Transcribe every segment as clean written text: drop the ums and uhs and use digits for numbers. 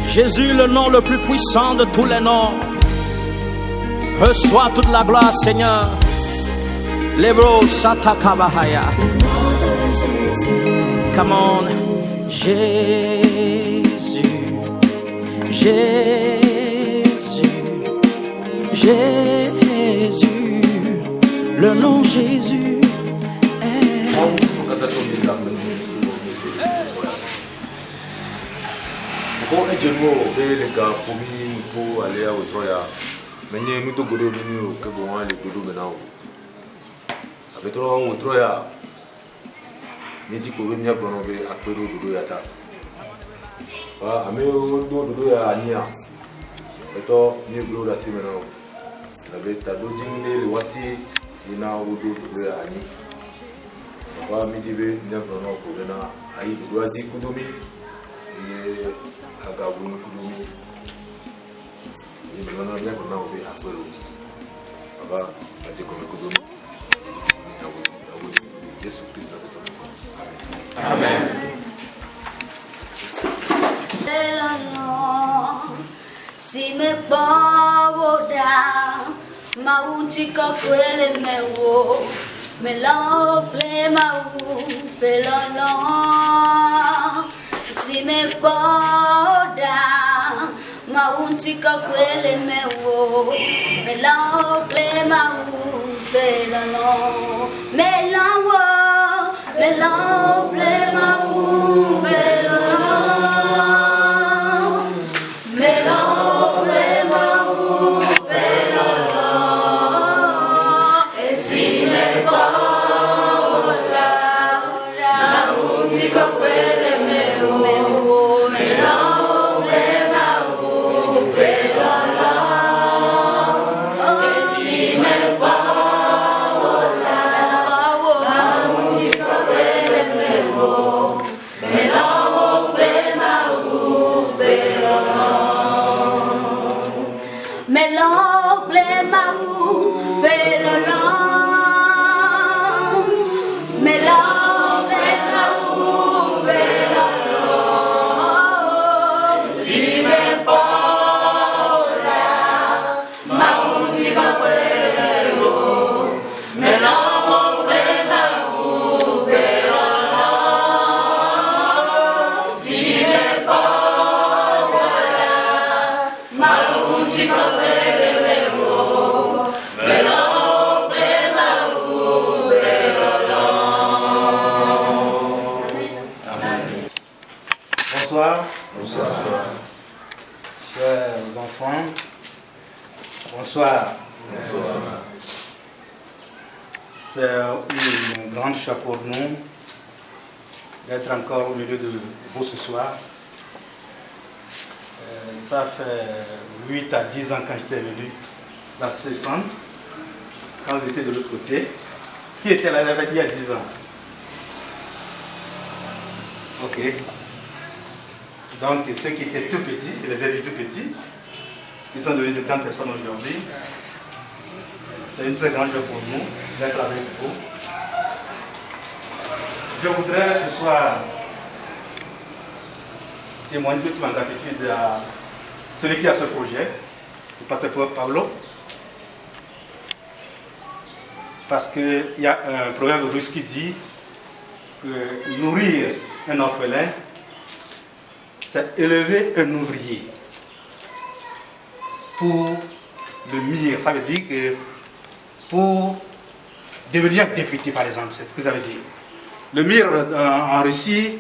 Jésus, le nom le plus puissant de tous les noms. Reçois toute la gloire, Seigneur. Lebro Satakabahaya. Come on. Jésus, Jésus, Jésus. Le nom Jésus est... Pour un jeune mot, les gars, pour aller au Troya, mais nous te goudons que bon, les goudons maintenant. Avec toi, au Troya, nous dit que nous avons prononcé à Péro de Doyata. Ah, mais au dos de Doyania, et toi, nous avons la semaine. Avec ta dojine, le voici, il n'a au dos de Doyani. Ah, mais tu veux, nous avons prononcé pour venir à Idoisi Koudoumi. Agabou Koudoumi. Il me l'a bien qu'on a oublié à Péro. Aba, la Tchécome Koudoumi. Jésus-Christ dans cette année. Amen. C'est le nom. Si me boda, ma unchika kwele mewo, me la plema u pelano. Si me boda, ma unchika kwele mewo, me la plema u pelano. Me la plema u pelano. Chers enfants, bonsoir. C'est une grande joie pour nous d'être encore au milieu de vous ce soir. Ça fait 8 à 10 ans quand j'étais venu dans ce centre, quand vous étiez de l'autre côté. Qui était là avec il y a 10 ans? Ok. Donc ceux qui étaient tout petits, je les ai vus tout petits, ils sont devenus de grandes personnes aujourd'hui. C'est une très grande joie pour nous d'être avec vous. Je voudrais ce soir témoigner toute ma gratitude à celui qui a ce projet, le pasteur Pablo, parce qu'il y a un proverbe russe qui dit que nourrir un orphelin, c'est élever un ouvrier pour le mire. Ça veut dire que pour devenir député, par exemple, c'est ce que ça veut dire. Le mire en Russie,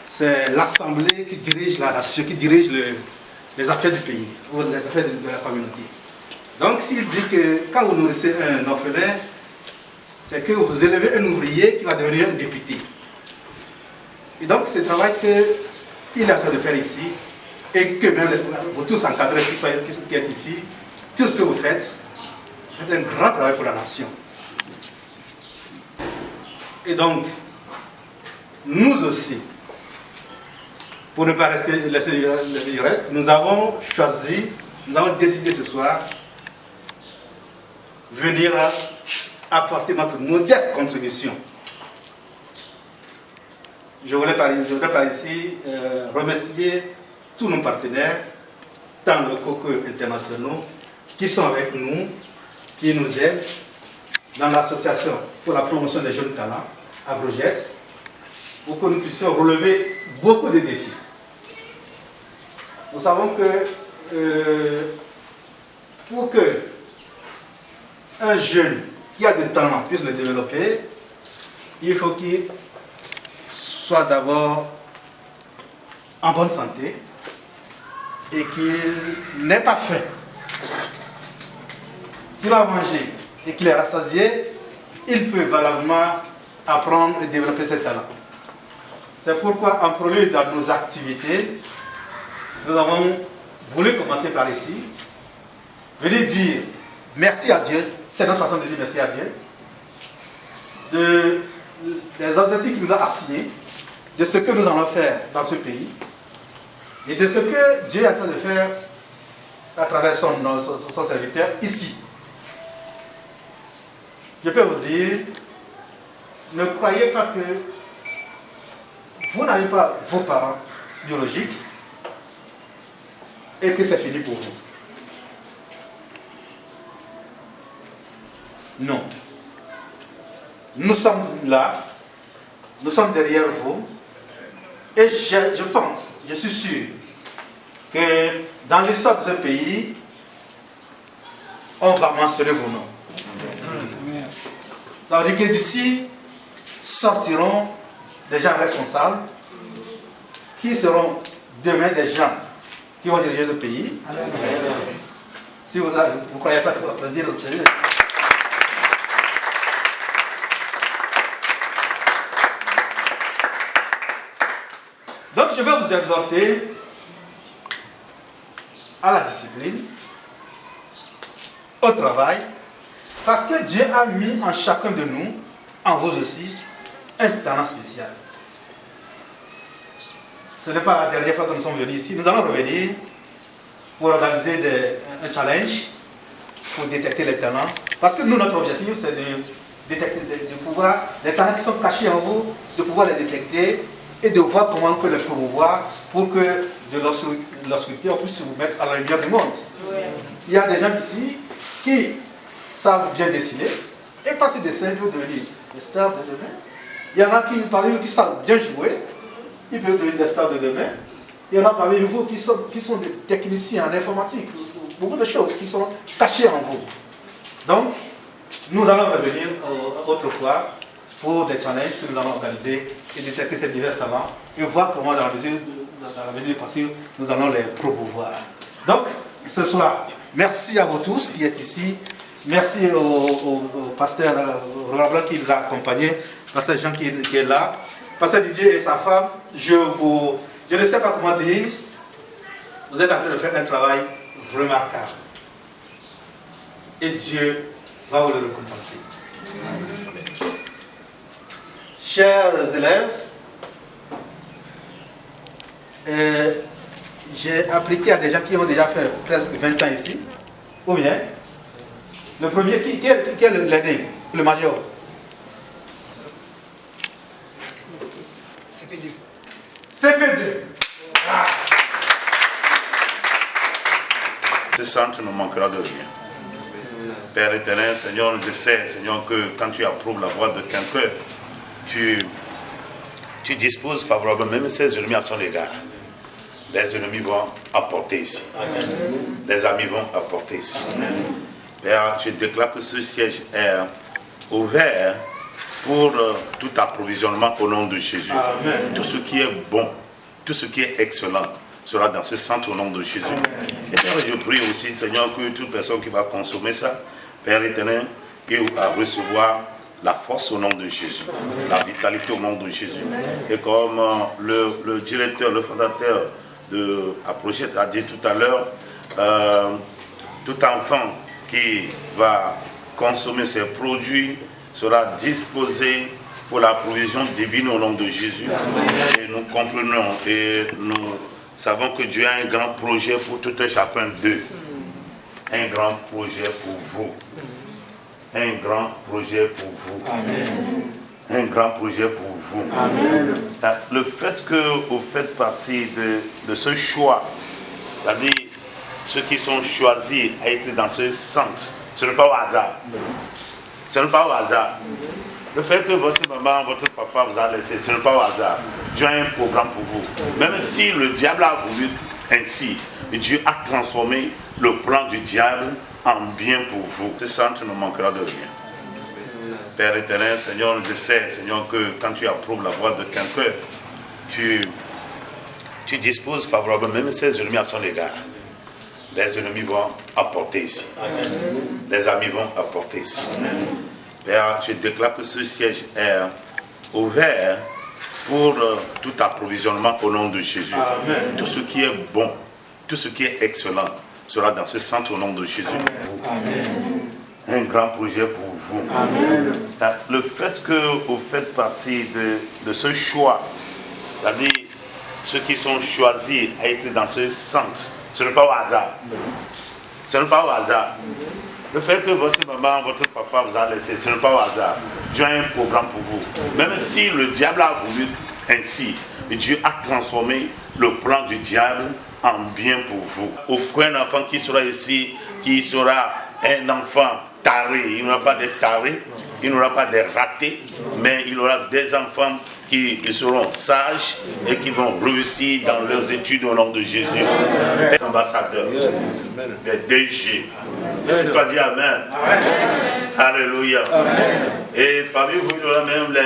c'est l'assemblée qui dirige la nation, qui dirige les affaires du pays, ou les affaires de la communauté. Donc s'il dit que quand vous nourrissez un orphelin, c'est que vous élevez un ouvrier qui va devenir un député. Et donc ce travail qu'il est en train de faire ici, et que même vous tous encadrés qui êtes ici, tout ce que vous faites, c'est un grand travail pour la nation. Et donc, nous aussi, pour ne pas laisser il reste, nous avons décidé ce soir venir apporter notre modeste contribution. Je voudrais par ici remercier tous nos partenaires, tant locaux que internationaux, qui sont avec nous, qui nous aident dans l'association pour la promotion des jeunes talents, AgroJets, pour que nous puissions relever beaucoup de défis. Nous savons que pour que un jeune qui a du talent puisse le développer, il faut qu'il soit d'abord en bonne santé et qu'il n'ait pas faim. S'il a mangé et qu'il est rassasié, il peut valablement apprendre et développer ses talents. C'est pourquoi, en prélude dans nos activités, nous avons voulu commencer par ici, venir dire merci à Dieu, c'est notre façon de dire merci à Dieu, des objectifs qu'il nous a assignés, de ce que nous allons faire dans ce pays, et de ce que Dieu est en train de faire à travers son serviteur ici. Je peux vous dire, ne croyez pas que vous n'avez pas vos parents biologiques et que c'est fini pour vous. Non. Nous sommes là, nous sommes derrière vous, et je pense, je suis sûr, que dans l'histoire de ce pays, on va mentionner vos noms. Ça veut dire que d'ici sortiront des gens responsables qui seront demain des gens qui vont diriger ce pays. Si vous croyez ça, il faut applaudir le Seigneur. Donc je vais vous exhorter à la discipline, au travail, parce que Dieu a mis en chacun de nous, en vous aussi, un talent spécial. Ce n'est pas la dernière fois que nous sommes venus ici. Nous allons revenir pour organiser un challenge pour détecter les talents. Parce que nous, notre objectif, c'est de détecter, de pouvoir, les talents qui sont cachés en vous, de pouvoir les détecter et de voir comment on peut les promouvoir pour que de l'obscurité, on puisse vous mettre à la lumière du monde. Oui. Il y a des gens ici qui savent bien dessiner et par ce dessin, ils peuvent devenir des stars de demain. Il y en a parmi vous qui savent bien jouer, ils peuvent devenir des stars de demain. Il y en a parmi vous qui sont des techniciens en informatique, beaucoup de choses qui sont cachées en vous. Donc, nous allons revenir autrefois pour des challenges que nous allons organiser et détecter ces divers talents et voir comment, dans la mesure du possible, nous allons les promouvoir. Donc, ce soir, merci à vous tous qui êtes ici. Merci au pasteur Roland Blanc qui nous a accompagnés, pasteur Jean qui est là, pasteur Didier et sa femme. Je ne sais pas comment dire, vous êtes en train de faire un travail remarquable. Et Dieu va vous le récompenser. Chers élèves, j'ai appliqué à des gens qui ont déjà fait presque 20 ans ici, ou bien le premier, qui est l'aîné, le major? CP2. CP2. Ah. Ce centre ne manquera de rien. Père éternel, Seigneur, je sais, Seigneur, que quand tu approuves la voix de quelqu'un, tu disposes favorablement même ses ennemis à son égard. Les ennemis vont apporter ici. Amen. Les amis vont apporter ici. Amen. Père, je déclare que ce siège est ouvert pour tout approvisionnement au nom de Jésus. Amen. Tout ce qui est bon, tout ce qui est excellent sera dans ce centre au nom de Jésus. Amen. Et Père, je prie aussi, Seigneur, que toute personne qui va consommer ça, Père éternel, qu'il va recevoir la force au nom de Jésus, amen, la vitalité au nom de Jésus. Amen. Et comme le directeur, le fondateur de AgroJets a dit tout à l'heure, tout enfant qui va consommer ces produits sera disposé pour la provision divine au nom de Jésus. Et nous comprenons et nous savons que Dieu a un grand projet pour tout et chacun d'eux. Un grand projet pour vous. Un grand projet pour vous. Un grand projet pour vous. Le fait que vous faites partie de ce choix, c'est-à-dire ceux qui sont choisis à être dans ce centre, ce n'est pas au hasard. Ce n'est pas au hasard. Le fait que votre maman, votre papa vous a laissé, ce n'est pas au hasard. Dieu a un programme pour vous. Même si le diable a voulu ainsi, Dieu a transformé le plan du diable en bien pour vous. Ce centre ne manquera de rien. Père éternel, Seigneur, je sais, Seigneur, que quand tu approuves la voix de quelqu'un, tu disposes favorablement même ses ennemis à son égard. Les ennemis vont apporter ici. Les amis vont apporter ici. Père, je déclare que ce siège est ouvert pour tout approvisionnement au nom de Jésus. Amen. Tout ce qui est bon, tout ce qui est excellent sera dans ce centre au nom de Jésus. Amen. Un grand projet pour vous. Amen. Le fait que vous faites partie de ce choix, c'est-à-dire ceux qui sont choisis à être dans ce centre, ce n'est pas au hasard. Ce n'est pas au hasard. Le fait que votre maman, votre papa vous a laissé, ce n'est pas au hasard. Dieu a un programme pour vous. Même si le diable a voulu ainsi, Dieu a transformé le plan du diable en bien pour vous. Aucun enfant qui sera ici, qui sera un enfant taré, il n'y aura pas de tarés, il n'y aura pas de ratés, mais il y aura des enfants qui seront sages et qui vont réussir dans leurs études au nom de Jésus. Les ambassadeurs, les DG. Si tu as dit Amen. Amen. Alléluia. Amen. Et parmi vous, il y aura même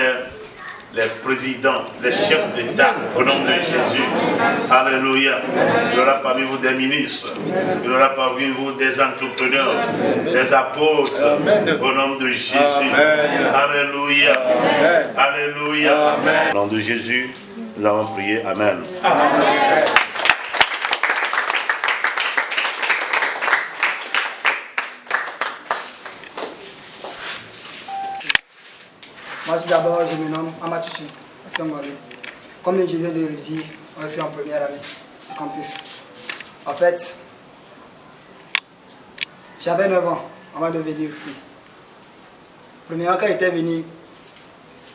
les présidents, les chefs d'État au nom de Jésus. Alléluia. Il y aura parmi vous des ministres. Il y aura parmi vous des entrepreneurs, des apôtres. Amen. Au nom de Jésus. Amen. Alléluia. Amen. Alléluia. Amen. Au nom de Jésus, nous avons prié. Amen. Amen. Moi, d'abord, je me nomme Amatouchi. Comme je viens de le dire, je suis en première année du campus. En fait, j'avais 9 ans avant de venir ici. Premièrement, quand j'étais venu,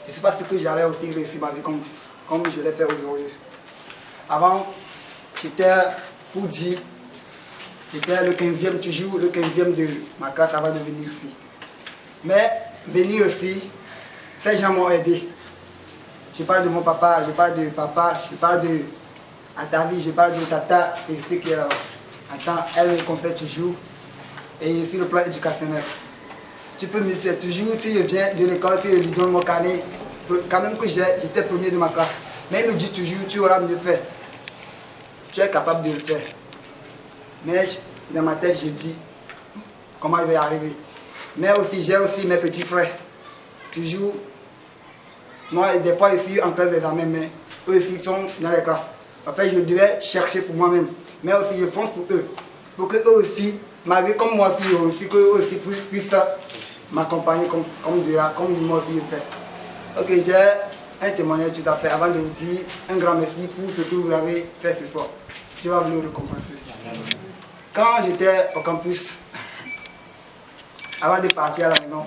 je ne sais pas si j'allais aussi réussir ma vie comme je l'ai fait aujourd'hui. Avant, j'étais, pour dire, j'étais le 15e, toujours le 15e de ma classe avant de venir ici. Mais venir ici, ces gens m'ont aidé. Je parle de mon papa, je parle de papa, je parle de Atavi, je parle de Tata, et je sais qu'elle elle me conseille toujours. Et sur le plan éducationnel, tu peux me dire toujours, si je viens de l'école, si je lui donne mon carnet, quand même que j'étais premier de ma classe. Mais il me dit toujours, tu auras mieux fait. Tu es capable de le faire. Mais dans ma tête, je dis, comment il va y arriver. Mais aussi, j'ai aussi mes petits frères. Toujours, moi, des fois, je suis en classe d'examen, mais eux aussi sont dans les classes. En fait, je devais chercher pour moi-même. Mais aussi, je fonce pour eux. Pour que eux aussi, malgré comme moi aussi, qu'eux aussi puissent m'accompagner comme moi aussi je fais. Ok, j'ai un témoignage tout à fait avant de vous dire un grand merci pour ce que vous avez fait ce soir. Dieu va vous le récompenser. Quand j'étais au campus, avant de partir à la maison,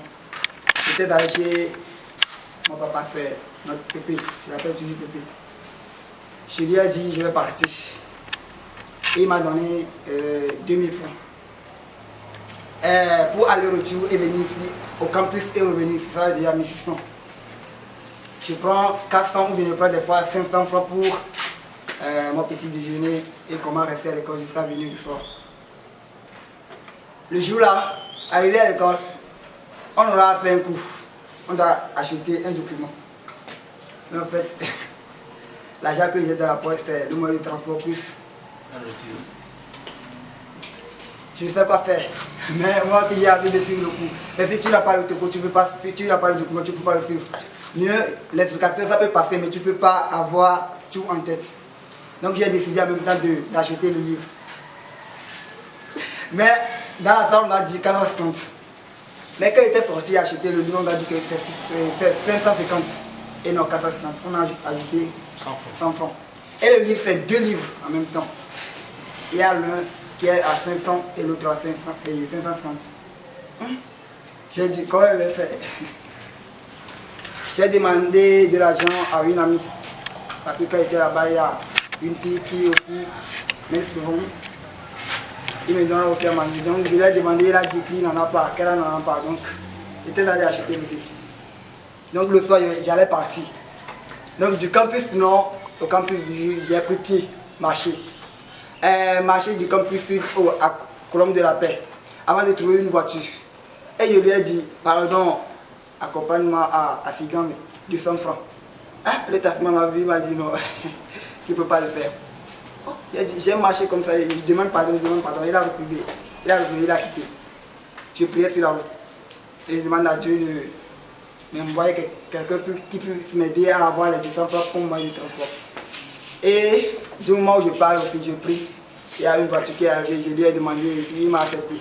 j'étais d'aller chez mon papa faire notre pépé, je l'appelle toujours pépé. Je lui ai dit je vais partir. Et il m'a donné 2000 francs. Pour aller-retour et venir ici, au campus et revenir ici, ça va déjà 1600. Je prends 400 ou bien je prends des fois 500 francs pour mon petit déjeuner et comment rester à l'école jusqu'à venir le soir. Le jour-là, arrivé à l'école, on aura fait un coup. On a acheté un document. Mais en fait, l'argent que j'ai dans la poche, c'était le moyen de transport plus. Je ne sais quoi faire. Mais moi qui ai envie de suivre le coup. Mais si tu n'as pas le document, tu ne peux pas. Si tu n'as pas le document, tu ne peux pas le suivre. Mieux, l'explication, ça peut passer, mais tu ne peux pas avoir tout en tête. Donc j'ai décidé en même temps d'acheter le livre. Mais dans la salle, on m'a dit 4h50. Mais quand il était sorti acheter le livre, on a dit que c'est 550 et non 450. On a ajouté 100 francs. Et le livre, c'est 2 livres en même temps. Il y a l'un qui est à 500 et l'autre à 550. J'ai dit, comment elle va faire? J'ai demandé de l'argent à une amie. Parce que quand il était là-bas, il y a une fille qui aussi, même souvent, il me donne aussi à manger. Donc je lui ai demandé, il a dit qu'il n'en a pas, qu'elle n'en a pas. Donc j'étais allé acheter le livre. Donc le soir, j'allais partir. Donc du campus nord au campus du Jus, j'ai pris pied, marcher. Marcher du campus sud à Colombe de la Paix, avant de trouver une voiture. Et je lui ai dit, pardon, accompagne-moi à Sigam, 200 francs. Ah, le taxman m'a vu, il m'a dit non, qu'il ne peut pas le faire. Oh, il a dit, j'ai marché comme ça, je demande pardon, il a refusé, il a quitté. Je priais sur la route. Et je demande à Dieu de m'envoyer quelqu'un qui puisse m'aider à avoir les 200 francs pour moi du transport. Et du moment où je parle aussi, je prie. Il y a une voiture qui est arrivée, je lui ai demandé, il m'a accepté.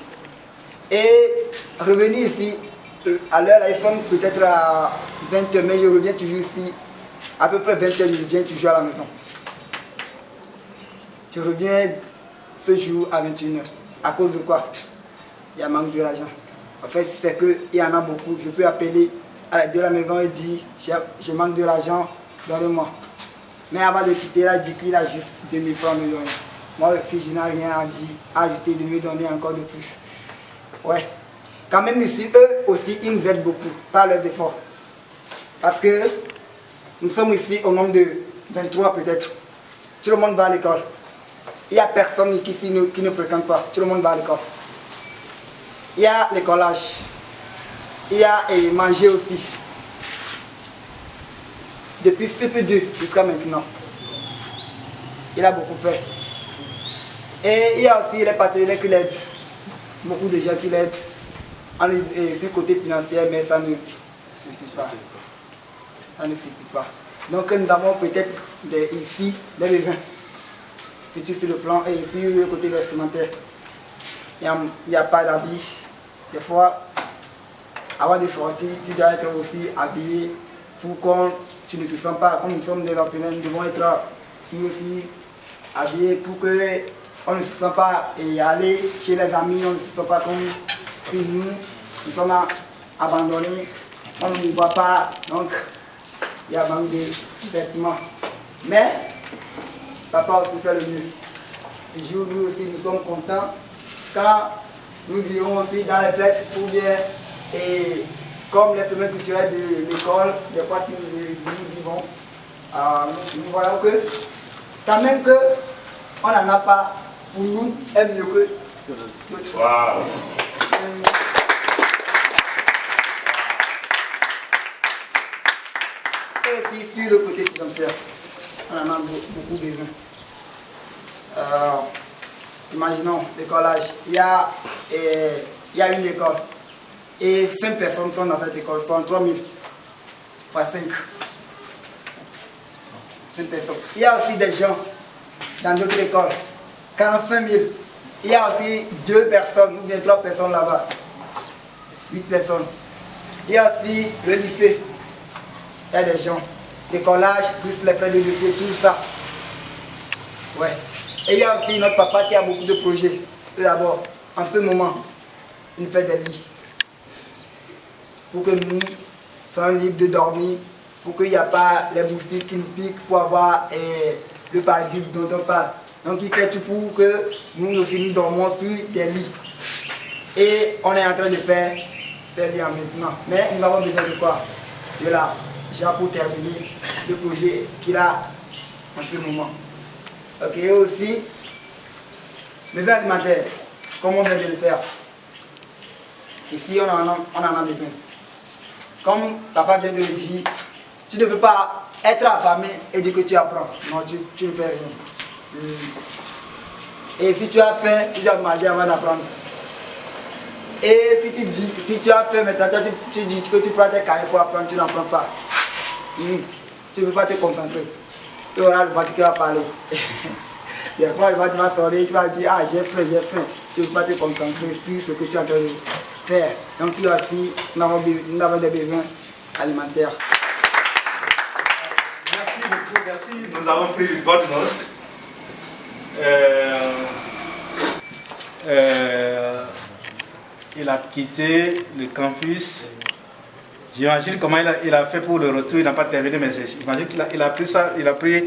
Et revenu ici, à l'heure, il sonne peut-être à 20h, mais je reviens toujours ici. À peu près 20h, je reviens toujours à la maison. Je reviens ce jour à 21h. À cause de quoi? Il y a manque de l'argent. En fait, c'est qu'il y en a beaucoup. Je peux appeler de la maison et dire, je manque de l'argent, donnez-moi. Mais avant de quitter, il a dit qu'il a juste 2000 francs à me donner. Moi aussi, je n'ai rien à dire, à ajouter, de me donner encore de plus. Ouais. Quand même ici, eux aussi, ils nous aident beaucoup par leurs efforts. Parce que nous sommes ici au nombre de 23 peut-être. Tout le monde va à l'école. Il n'y a personne ici qui ne fréquente pas. Tout le monde va à l'école. Il y a l'écolage. Il y a manger aussi. Depuis CP2 jusqu'à maintenant. Il a beaucoup fait. Et il y a aussi les partenaires qui l'aident. Beaucoup de gens qui l'aident. Sur côté financier, mais ça ne suffit pas. Ça ne suffit pas. Donc nous avons peut-être ici des besoins. Surtout sur le plan et ici le côté vestimentaire. Il n'y a pas d'habits. Des fois, avant de sortir, tu dois être aussi habillé pour qu'on tu ne te sens pas, comme nous sommes des orphelins, nous devons être nous aussi habillés pour qu'on ne se sent pas et aller chez les amis, on ne se sent pas comme si nous sommes abandonnés, on ne nous voit pas, donc il y a manque de vêtements. Mais papa aussi fait le mieux. Toujours nous aussi nous sommes contents quand nous irons aussi dans les fêtes pour bien et comme les semaines culturelles de l'école, des fois si nous y vont, nous voyons que quand même que on n'en a pas, pour nous, est mieux que d'autres. Wow. Et aussi sur le côté financier, on en a beaucoup besoin. Imaginons l'écolage, il y a une école. Et 5 personnes sont dans cette école, sont 3000 fois 5. 5 personnes. Il y a aussi des gens dans d'autres écoles, 45 000. Il y a aussi 2 personnes ou bien 3 personnes là-bas, 8 personnes. Il y a aussi le lycée, il y a des gens, l'écolage, plus les frais de lycée, tout ça. Ouais. Et il y a aussi notre papa qui a beaucoup de projets. Tout d'abord, en ce moment, il fait des lits. Pour que nous soyons libres de dormir, pour qu'il n'y ait pas les moustiques qui nous piquent, pour avoir le paradis dont on parle. Donc il fait tout pour que nous aussi nous dormons sur des lits. Et on est en train de faire ces lits maintenant. Mais nous avons besoin de quoi? De l'argent pour terminer le projet qu'il a en ce moment. Ok, et aussi, les alimentaires, comme on vient de le faire. Ici, on en a besoin. Comme papa vient de le dire, tu ne peux pas être affamé et dire que tu apprends. Non, tu ne fais rien. Et si tu as faim, tu dois manger avant d'apprendre. Et si tu as faim maintenant, tu dis que tu prends tes cahiers pour apprendre, tu n'apprends pas. Tu ne peux pas te concentrer. Tu auras le bâti qui va parler. Des fois, le bâti va sortir, tu vas dire, ah j'ai faim. Tu ne peux pas te concentrer sur ce que tu es en train faire. Donc il y a aussi, nous avons des besoins alimentaires. Merci beaucoup, merci. Nous avons pris une bonne note. Il a quitté le campus. J'imagine comment il a fait pour le retour. Il n'a pas terminé, mais j'imagine qu'il a pris ça, il a pris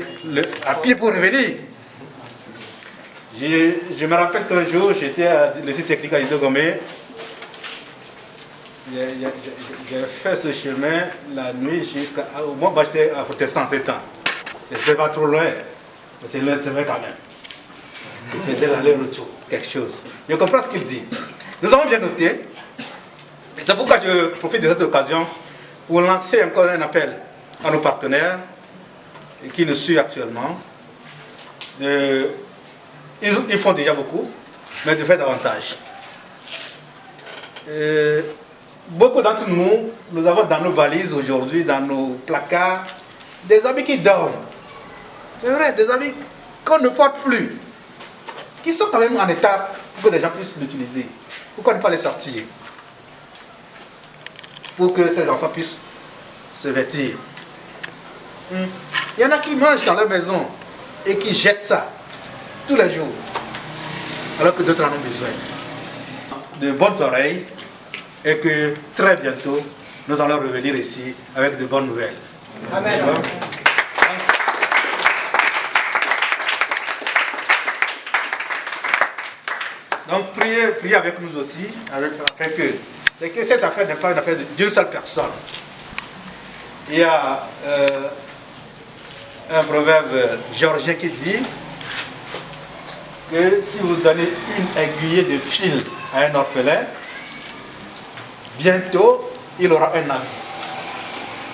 à pied pour revenir. Je me rappelle qu'un jour, j'étais à lycée technique à Idogomé. J'ai fait ce chemin la nuit jusqu'à... Moi, j'étais à Protestant en ce temps. C'était pas trop loin, mais c'est loin quand même. Il faisait l'aller-retour, quelque chose. Je comprends ce qu'il dit. Nous avons bien noté. Et c'est pourquoi je profite de cette occasion pour lancer encore un appel à nos partenaires qui nous suivent actuellement. Ils font déjà beaucoup, mais de faire davantage. Beaucoup d'entre nous, nous avons dans nos valises aujourd'hui, dans nos placards, des habits qui dorment. C'est vrai, des habits qu'on ne porte plus, qui sont quand même en état pour que les gens puissent l'utiliser. Pourquoi ne pas les sortir? Pour que ces enfants puissent se vêtir. Il y en a qui mangent dans leur maison et qui jettent ça tous les jours, alors que d'autres en ont besoin. De bonnes oreilles et que très bientôt, nous allons revenir ici avec de bonnes nouvelles. Amen. Donc priez avec nous aussi, afin que, c'est que cette affaire n'est pas une affaire d'une seule personne. Il y a un proverbe géorgien qui dit que si vous donnez une aiguille de fil à un orphelin, bientôt il aura un ami.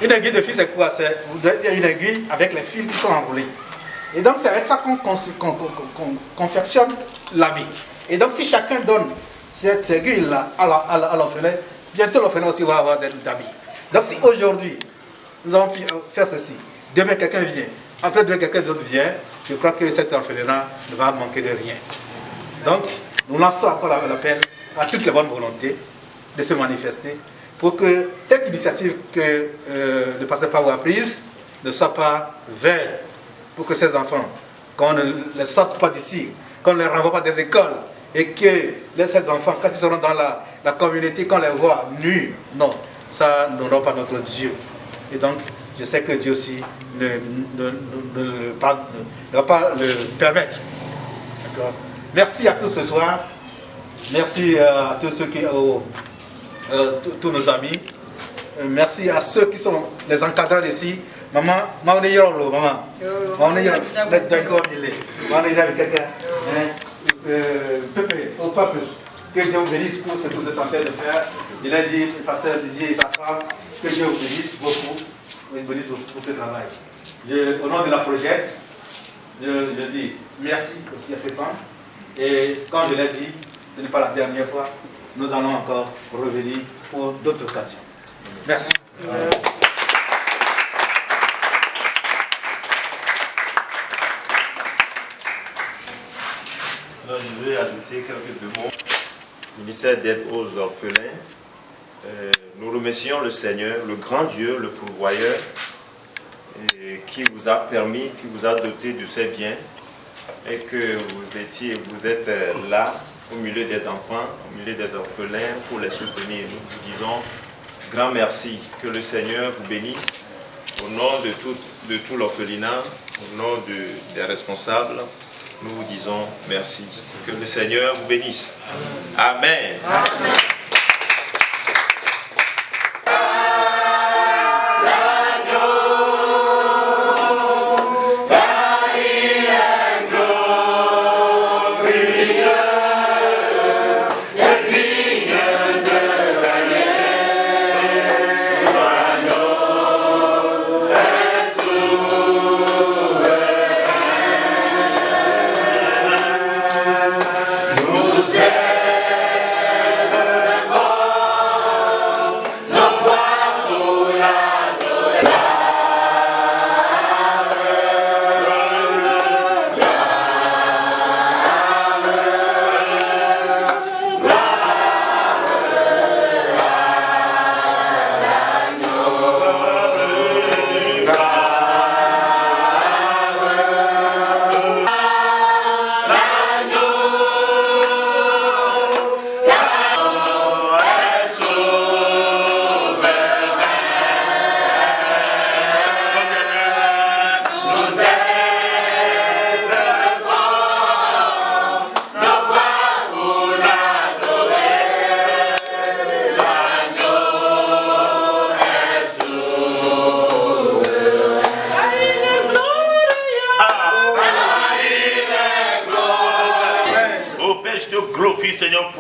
Une aiguille de fil, c'est quoi? C'est une aiguille avec les fils qui sont enroulés. Et donc c'est avec ça qu'on confectionne l'habit. Et donc si chacun donne cette aiguille-là à l'orphelin, bientôt l'orphelin aussi va avoir des habits. Donc si aujourd'hui nous avons pu faire ceci, demain quelqu'un vient, après demain quelqu'un d'autre vient, je crois que cet orphelinat ne va manquer de rien. Donc nous lançons encore l'appel à toutes les bonnes volontés de se manifester pour que cette initiative que le pasteur Pao a prise ne soit pas vaine, pour que ces enfants, qu'on ne les sorte pas d'ici, qu'on ne les renvoie pas des écoles, et que ces enfants, quand ils seront dans la communauté, qu'on les voit nus, non, ça n'honore pas notre Dieu. Et donc, je sais que Dieu aussi ne va pas le permettre. D'accord. Merci à tous ce soir. Merci à tous ceux qui, tous nos amis. Merci à ceux qui sont les encadrants ici. Maman, maman, au peuple, que Dieu vous bénisse pour ce que vous êtes en train de faire. Il a dit, le pasteur Didier et sa femme, que Dieu vous bénisse beaucoup, pour ce travail. Au nom de la Project, je dis merci aussi à ces centres. Et comme je l'ai dit, ce n'est pas la dernière fois, nous allons encore revenir pour d'autres occasions. Merci. Alors, je vais ajouter quelques mots. Ministère d'aide aux orphelins. Nous remercions le Seigneur, le grand Dieu, le pourvoyeur, qui vous a permis, qui vous a doté de ces biens et que vous êtes là au milieu des enfants, au milieu des orphelins pour les soutenir. Nous vous disons grand merci, que le Seigneur vous bénisse au nom de tout l'orphelinat, au nom des responsables. Nous vous disons merci. Que le Seigneur vous bénisse. Amen. Amen. Nous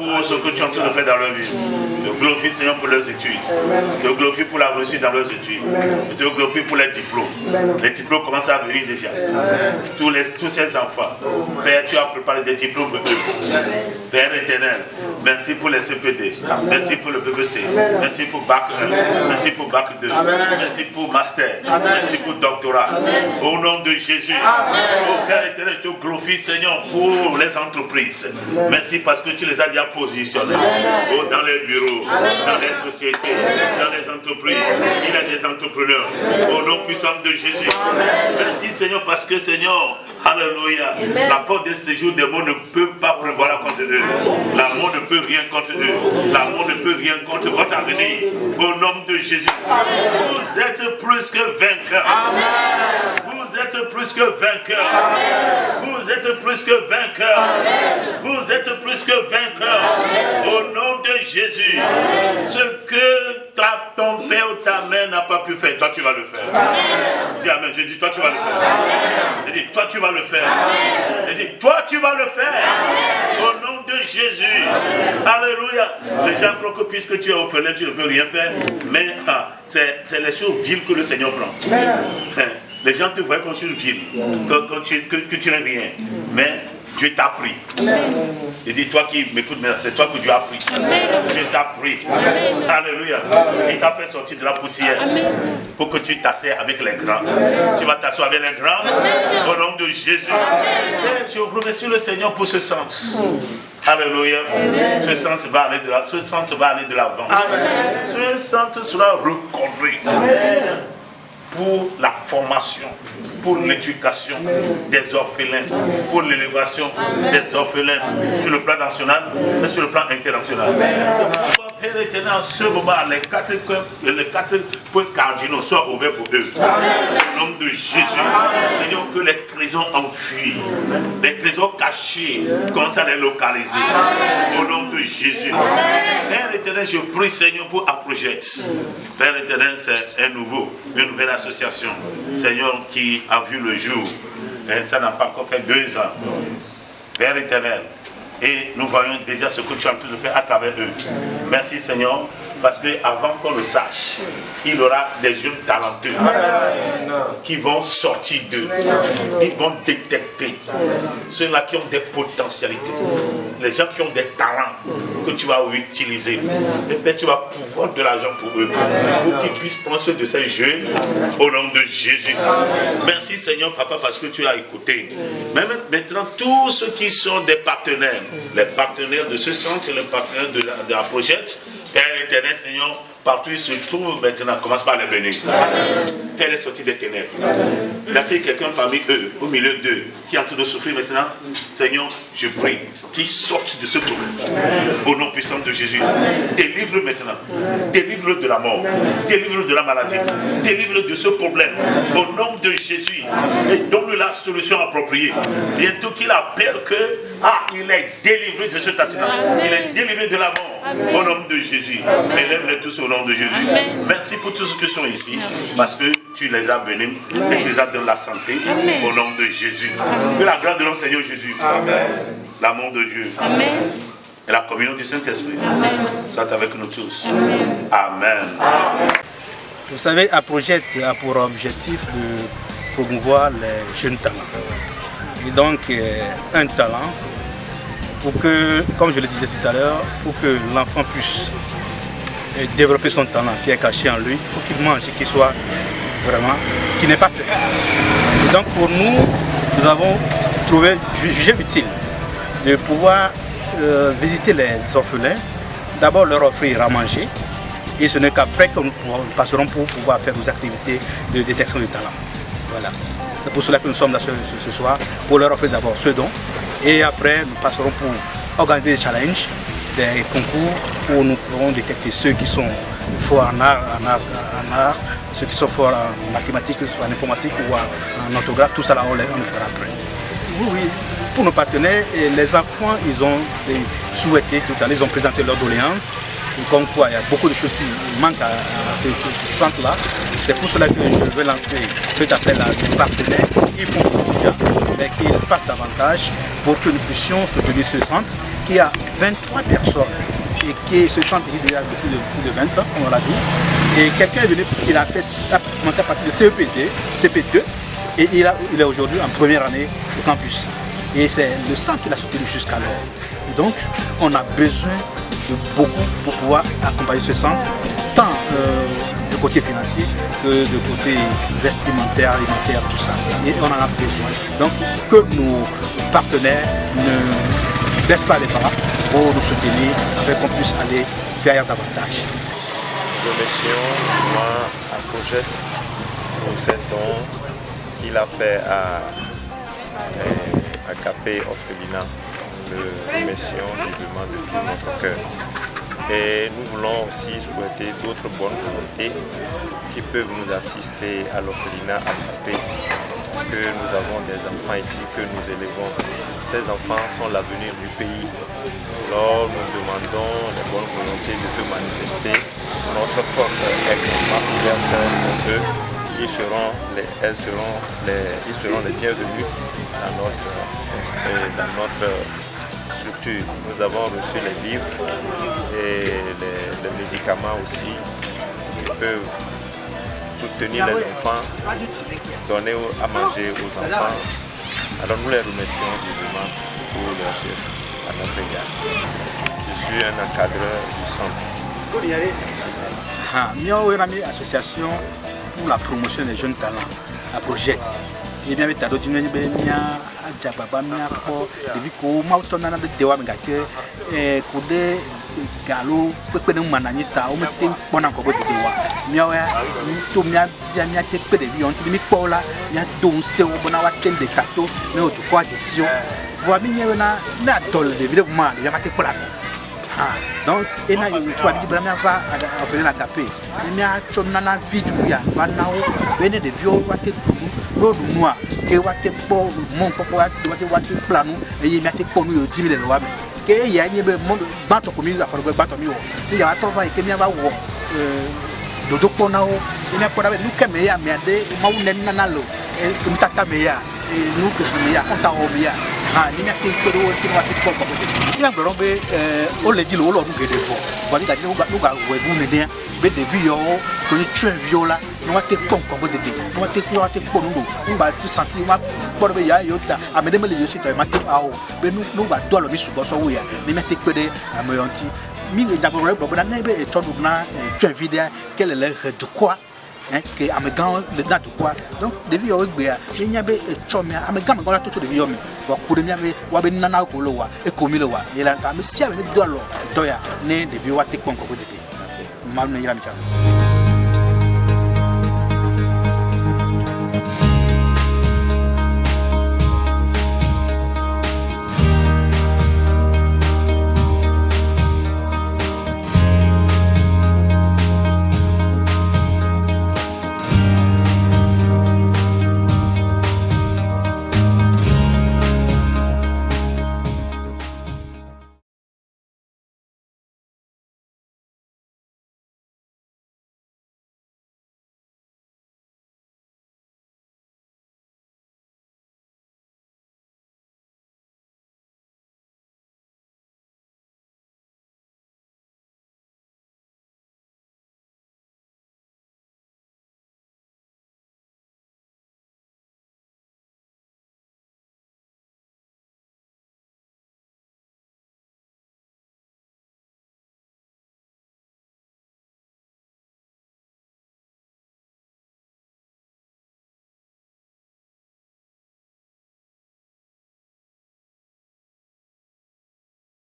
pour ce que tu es en train de faire dans leur vie. Je te glorifie, Seigneur, pour leurs études. Je te glorifie pour la réussite dans leurs études. Je te glorifie pour les diplômes. Les diplômes commencent à venir déjà. Tous ces enfants. Père, tu as préparé des diplômes pour eux. Père éternel, merci pour les CPD. Merci pour le PVC. Merci pour Bac 1. Merci pour Bac 2. Merci pour Master. Merci pour Doctorat. Au nom de Jésus. Oh Père éternel, je te glorifie, Seigneur, pour les entreprises. Merci parce que tu les as déjà positionnés. Oh, dans les bureaux, dans les sociétés, dans les entreprises. Il y a des entrepreneurs. Au nom puissant de Jésus. Merci, Seigneur, parce que, Seigneur, alléluia, la porte de séjour des mots ne peut pas prévoir contre eux. L'amour ne peut rien contre eux. L'amour ne peut rien contre votre avenir. Au nom de Jésus. Vous êtes plus que vainqueurs. Vous êtes plus que vainqueurs. Vous êtes plus que vainqueurs. Vous êtes plus que vainqueurs. Au nom de Jésus. Ce que ton père ou ta mère n'a pas pu faire, toi tu vas le faire. Dis amen. Je dis toi tu vas le faire. Je dis toi tu vas le faire. Je dis toi tu vas le faire. Au nom de Jésus. Alléluia. Les gens croient que puisque tu es orphelin, tu ne peux rien faire. Mais c'est les choses viles que le Seigneur prend. Les gens te voient comme sur ville, que tu n'es rien. Mais Dieu t'a pris. Il dit, toi qui m'écoutes maintenant, c'est toi que Dieu a pris. Dieu t'a pris. Alléluia. Il t'a fait sortir de la poussière pour que tu t'assères avec les grands. Tu vas t'asseoir avec les grands au nom de Jésus. Et je remercie le Seigneur pour ce sens. Alléluia. Ce sens va aller de l'avant. Ce sens sera reconnu. Pour la formation, pour l'éducation des orphelins, pour l'élévation des orphelins sur le plan national et sur le plan international. Père éternel, en ce moment, les quatre points cardinaux soient ouverts pour eux. Au nom de Jésus, Seigneur, que les trésors enfuis, les trésors cachés, commencent à les localiser. Au nom de Jésus. Père éternel, je prie, Seigneur, pour Aprojet. Père éternel, c'est une nouvelle association, Seigneur, qui a vu le jour. Et ça n'a pas encore fait 2 ans. Père éternel, et nous voyons déjà ce que tu es en train de faire à travers eux. Merci Seigneur, parce qu'avant qu'on le sache, il y aura des jeunes talentueux qui vont sortir d'eux. Ils vont détecter ceux-là qui ont des potentialités, les gens qui ont des talents que tu vas utiliser. Et puis tu vas pouvoir de l'argent pour eux, pour qu'ils puissent prendre soin de ces jeunes au nom de Jésus. Merci Seigneur Papa, parce que tu as écouté. Même maintenant, tous ceux qui sont des partenaires, les partenaires de ce centre, les partenaires de la Project, Père éternel Seigneur, partout où ils se trouvent maintenant, commence par les bénir. Fais-les sortir des ténèbres. Il y a-t-il quelqu'un parmi eux, au milieu d'eux, qui est en train de souffrir maintenant? Seigneur, je prie qu'ils sortent de ce problème. Au nom puissant de Jésus. Délivre maintenant. Délivre de la mort. Délivre de la maladie. Délivre de ce problème. Au nom de Jésus. Et donne-lui la solution appropriée. Bientôt qu'il appelle que, il est délivré de cet accident. Il est délivré de la mort. Au nom de Jésus. Élève-les tous au nom de Jésus. Merci pour tous ceux qui sont ici. Parce que tu les as bénis et tu les as donné la santé. Au nom de Jésus. Que la grâce de notre Seigneur Jésus. L'amour de Dieu. Et la communion du Saint-Esprit soit avec nous tous. Amen. Vous savez, Aprojet a pour objectif de promouvoir les jeunes talents. Et donc, un talent, pour que, comme je le disais tout à l'heure, pour que l'enfant puisse développer son talent qui est caché en lui, il faut qu'il mange et qu'il soit vraiment, qui n'est pas fait. Et donc pour nous, nous avons jugé utile de pouvoir visiter les orphelins, d'abord leur offrir à manger, et ce n'est qu'après que nous passerons pour pouvoir faire nos activités de détection de talent. Voilà. C'est pour cela que nous sommes là ce soir, pour leur offrir d'abord ce don, et après nous passerons pour organiser des challenges, des concours où nous pourrons détecter ceux qui sont forts en art, ceux qui sont forts en mathématiques, en informatique ou en orthographe, tout ça là on le fera après. Oui, pour nos partenaires, les enfants, ils ont souhaité tout à l'heure, ils ont présenté leurs doléances, comme quoi il y a beaucoup de choses qui manquent à ce centre-là. C'est pour cela que je vais lancer cet appel à des partenaires qui font déjà, mais qu'ils fassent davantage pour que nous puissions soutenir ce centre qu'il y a 23 personnes et qui se sentent déjà depuis plus de 20 ans, comme on l'a dit. Et quelqu'un est venu, il a commencé à partir de CP2, et il est aujourd'hui en première année au campus. Et c'est le centre qui l'a soutenu jusqu'alors. Et donc, on a besoin de beaucoup pour pouvoir accompagner ce centre, tant du côté financier que du côté vestimentaire, alimentaire, tout ça. Et on en a besoin. Donc, que nos partenaires ne baissent pas les bras pour nous soutenir, afin qu'on puisse aller faire davantage. Nous remercions à Cogette pour cet don qu'il a fait à Capé Orphelinat. Nous remercions vivement de tout notre cœur. Et nous voulons aussi souhaiter d'autres bonnes volontés qui peuvent nous assister à l'orphelinat à Capé, parce que nous avons des enfants ici que nous élevons. Ces enfants sont l'avenir du pays. Alors nous demandons les bonnes volontés de se manifester. Notre porte est complètement ouverte pour eux. Ils seront les bienvenus dans notre structure. Nous avons reçu les livres et les médicaments aussi qui peuvent soutenir les enfants, donner à manger aux enfants. Alors nous les remercions vivement pour leur geste à notre égard. Je suis un encadreur du centre. Merci. Association pour la promotion des jeunes talents, la Project. Et bien, tu as d'autres gens qui donc, il y a des gens qui ont la capé. Il y a des gens qui ont des vieux l'autre noir, qui ont été pour mon papa, qui ont été plano, et il y a été pour nous 10 000 lois. Il y a des bateaux comme ils ont fait bateau. Il y a un travail qui m'a de Doponao, il y a pas de nous qui meilleur, mais des Maunenanalo, et nous tatamea, et nous que nous y a compta au bien. Il y a des gens qui ont été il y a on le dit, on l'a dit, voilà, nous avons des vieux que nous tuons viola, nous avons été comme des dés, nous avons été pour nous, nous avons tout senti, nous avons été à me demander aussi, nous avons doit le mieux sur nous avons été que des amoyanti. Mais il y a un problème, et tu as vidéo, quel est le de quoi? Que Amegan le date quoi donc des vieux il y avait chomia Amegan on tout de vieux wa kude miave wa be nana ko lo wa e ko mi lo wa il a ka me si avec dollar doya ne des vieux wa te kon ko de te mal ne yira mi